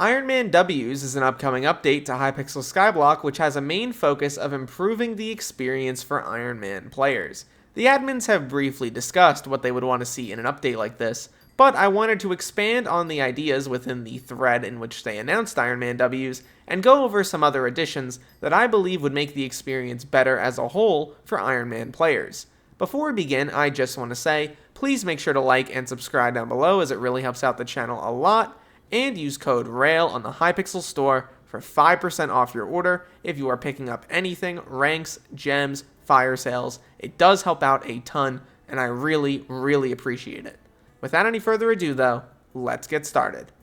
Ironman Ws is an upcoming update to Hypixel Skyblock which has a main focus of improving the experience for Ironman players. The admins have briefly discussed what they would want to see in an update like this, but I wanted to expand on the ideas within the thread in which they announced Ironman Ws and go over some other additions that I believe would make the experience better as a whole for Ironman players. Before we begin, I just want to say, please make sure to like and subscribe down below as it really helps out the channel a lot, and use code RAIL on the Hypixel store for 5% off your order if you are picking up anything, ranks, gems, fire sales. It does help out a ton, and I really appreciate it. Without any further ado though, let's get started.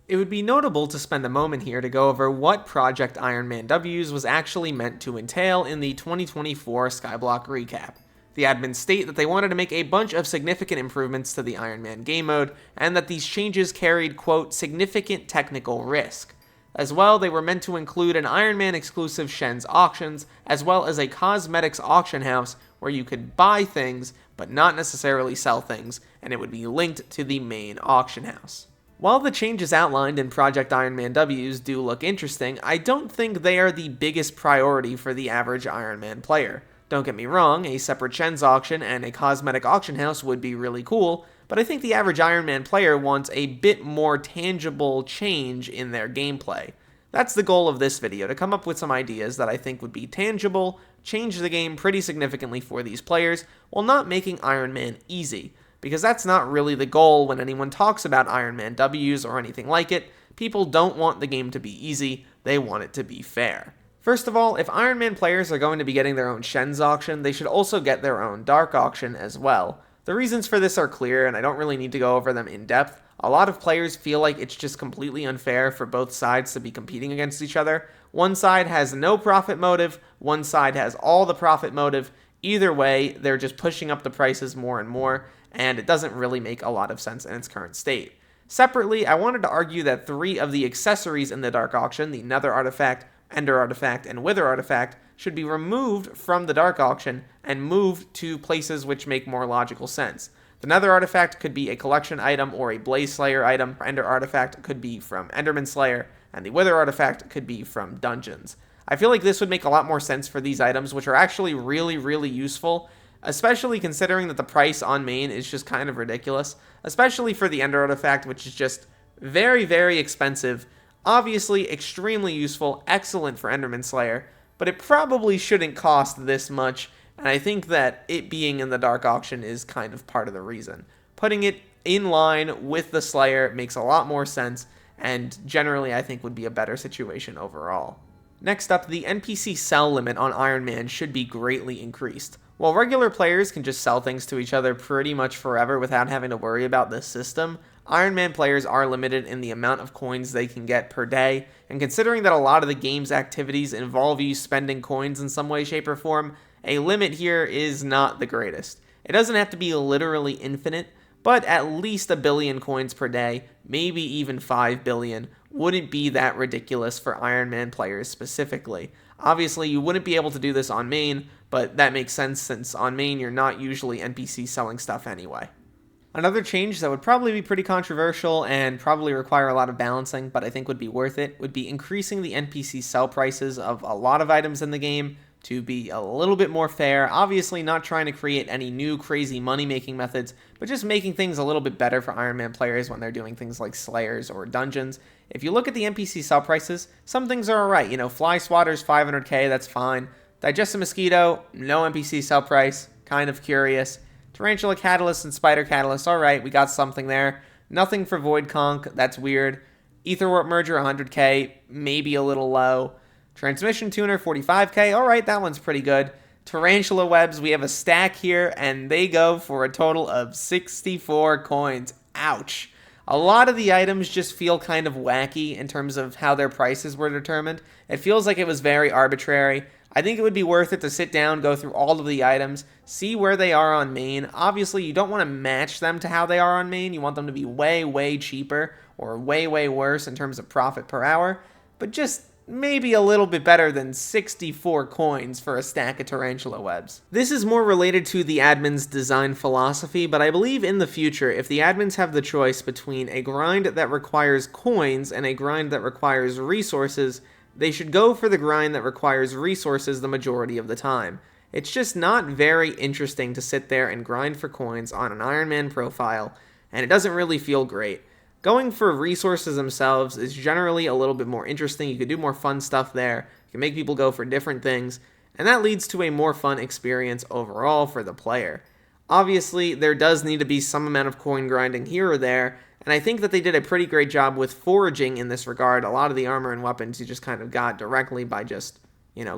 It would be notable to spend a moment here to go over what Project Ironman Ws was actually meant to entail in the 2024 Skyblock recap. The admins state that they wanted to make a bunch of significant improvements to the Ironman Gamemode, and that these changes carried, quote, significant technical risk. As well, they were meant to include an Ironman exclusive Shen's auctions, as well as a cosmetics auction house where you could buy things, but not necessarily sell things, and it would be linked to the main auction house. While the changes outlined in Project Ironman Ws do look interesting, I don't think they are the biggest priority for the average Ironman player. Don't get me wrong, a separate Shen's auction and a cosmetic auction house would be really cool, but I think the average Ironman player wants a bit more tangible change in their gameplay. That's the goal of this video, to come up with some ideas that I think would be tangible, change the game pretty significantly for these players, while not making Ironman easy, because that's not really the goal when anyone talks about Ironman Ws or anything like it. People don't want the game to be easy, they want it to be fair. First of all, if Ironman players are going to be getting their own Shen's auction, they should also get their own Dark auction as well. The reasons for this are clear, and I don't really need to go over them in depth. A lot of players feel like it's just completely unfair for both sides to be competing against each other. One side has no profit motive, one side has all the profit motive. Either way, they're just pushing up the prices more and more, and it doesn't really make a lot of sense in its current state. Separately, I wanted to argue that 3 of the accessories in the Dark auction, the Nether artifact, Ender artifact, and Wither artifact, should be removed from the Dark auction and moved to places which make more logical sense. The Nether artifact could be a collection item or a Blaze Slayer item, Ender artifact could be from Enderman Slayer, and the Wither artifact could be from dungeons. I feel like this would make a lot more sense for these items, which are actually really useful, especially considering that the price on main is just kind of ridiculous, especially for the Ender artifact, which is just very expensive. Obviously extremely useful, excellent for Enderman Slayer, but it probably shouldn't cost this much, and I think that it being in the Dark auction is kind of part of the reason. Putting it in line with the Slayer makes a lot more sense, and generally I think would be a better situation overall. Next up, the NPC sell limit on Ironman should be greatly increased. While regular players can just sell things to each other pretty much forever without having to worry about this system, Ironman players are limited in the amount of coins they can get per day, and considering that a lot of the game's activities involve you spending coins in some way, shape, or form, a limit here is not the greatest. It doesn't have to be literally infinite, but at least 1 billion coins per day, maybe even 5 billion, wouldn't be that ridiculous for Ironman players specifically. Obviously, you wouldn't be able to do this on main, but that makes sense since on main you're not usually NPC selling stuff anyway. Another change that would probably be pretty controversial and probably require a lot of balancing, but I think would be worth it, would be increasing the NPC sell prices of a lot of items in the game to be a little bit more fair. Obviously not trying to create any new crazy money-making methods, but just making things a little bit better for Ironman players when they're doing things like Slayers or Dungeons. If you look at the NPC sell prices, some things are alright. You know, Fly Swatter's 500k, that's fine. Digest a Mosquito, no NPC sell price, kind of curious. Tarantula Catalyst and Spider Catalyst, alright, we got something there. Nothing for Void Conch, that's weird. Aetherwarp Merger, 100k, maybe a little low. Transmission Tuner, 45k, alright, that one's pretty good. Tarantula Webs, we have a stack here, and they go for a total of 64 coins. Ouch. A lot of the items just feel kind of wacky in terms of how their prices were determined. It feels like it was very arbitrary. I think it would be worth it to sit down, go through all of the items, see where they are on main. Obviously, you don't want to match them to how they are on main. You want them to be way cheaper or way worse in terms of profit per hour. But just maybe a little bit better than 64 coins for a stack of tarantula webs. This is more related to the admin's design philosophy, but I believe in the future, if the admins have the choice between a grind that requires coins and a grind that requires resources, they should go for the grind that requires resources the majority of the time. It's just not very interesting to sit there and grind for coins on an Ironman profile, and it doesn't really feel great. Going for resources themselves is generally a little bit more interesting. You can do more fun stuff there. You can make people go for different things, and that leads to a more fun experience overall for the player. Obviously, there does need to be some amount of coin grinding here or there, and I think that they did a pretty great job with foraging in this regard. A lot of the armor and weapons you just kind of got directly by just,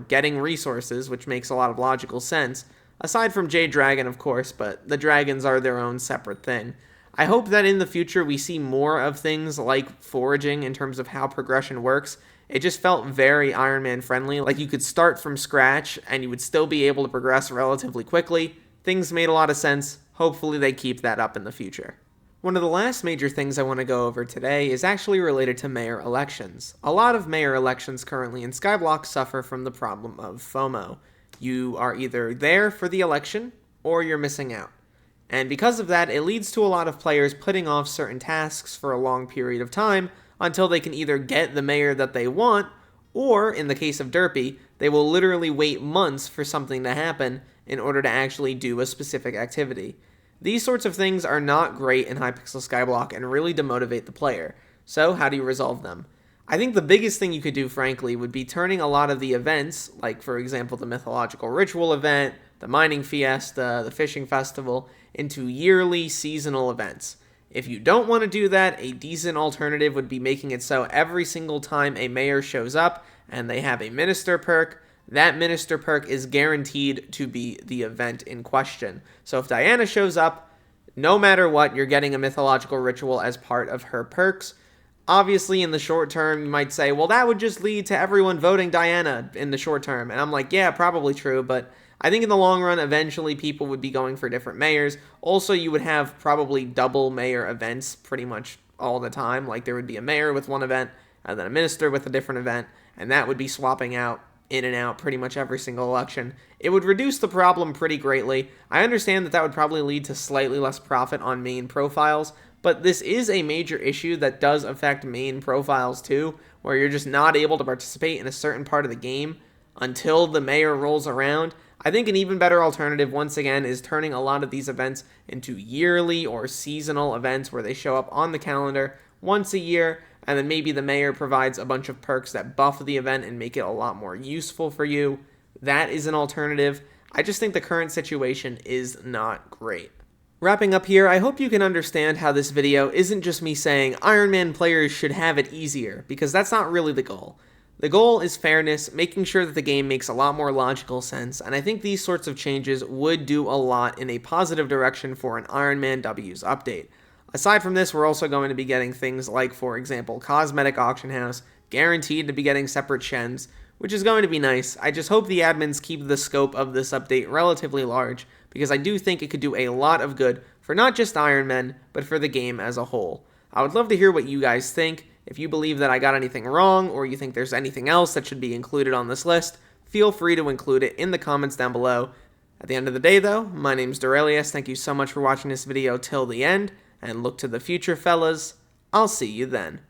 getting resources, which makes a lot of logical sense. Aside from Jade Dragon, of course, but the dragons are their own separate thing. I hope that in the future we see more of things like foraging in terms of how progression works. It just felt very Ironman friendly, like you could start from scratch and you would still be able to progress relatively quickly. Things made a lot of sense. Hopefully they keep that up in the future. One of the last major things I want to go over today is actually related to mayor elections. A lot of mayor elections currently in Skyblock suffer from the problem of FOMO. You are either there for the election or you're missing out. And because of that, it leads to a lot of players putting off certain tasks for a long period of time until they can either get the mayor that they want, or, in the case of Derpy, they will literally wait months for something to happen in order to actually do a specific activity. These sorts of things are not great in Hypixel Skyblock and really demotivate the player. So, how do you resolve them? I think the biggest thing you could do, frankly, would be turning a lot of the events, like for example the Mythological Ritual event, the Mining Fiesta, the Fishing Festival, into yearly seasonal events. If you don't want to do that, a decent alternative would be making it so every single time a mayor shows up and they have a minister perk, that minister perk is guaranteed to be the event in question. So if Diana shows up, no matter what, you're getting a Mythological Ritual as part of her perks. Obviously, in the short term, you might say, well, that would just lead to everyone voting Diana in the short term. And I'm like, yeah, probably true, but I think in the long run, eventually people would be going for different mayors. Also, you would have probably double mayor events pretty much all the time. Like there would be a mayor with one event, and then a minister with a different event, and that would be swapping out in and out pretty much every single election. It would reduce the problem pretty greatly. I understand that that would probably lead to slightly less profit on main profiles, but this is a major issue that does affect main profiles too, where you're just not able to participate in a certain part of the game until the mayor rolls around. I think an even better alternative, once again, is turning a lot of these events into yearly or seasonal events where they show up on the calendar once a year, and then maybe the mayor provides a bunch of perks that buff the event and make it a lot more useful for you. That is an alternative. I just think the current situation is not great. Wrapping up here, I hope you can understand how this video isn't just me saying Ironman players should have it easier, because that's not really the goal. The goal is fairness, making sure that the game makes a lot more logical sense, and I think these sorts of changes would do a lot in a positive direction for an Ironman Ws update. Aside from this, we're also going to be getting things like, for example, Cosmetic Auction House, guaranteed to be getting separate shens, which is going to be nice. I just hope the admins keep the scope of this update relatively large, because I do think it could do a lot of good for not just Ironman, but for the game as a whole. I would love to hear what you guys think. If you believe that I got anything wrong, or you think there's anything else that should be included on this list, feel free to include it in the comments down below. At the end of the day though, my name's Derailious, thank you so much for watching this video till the end, and look to the future fellas, I'll see you then.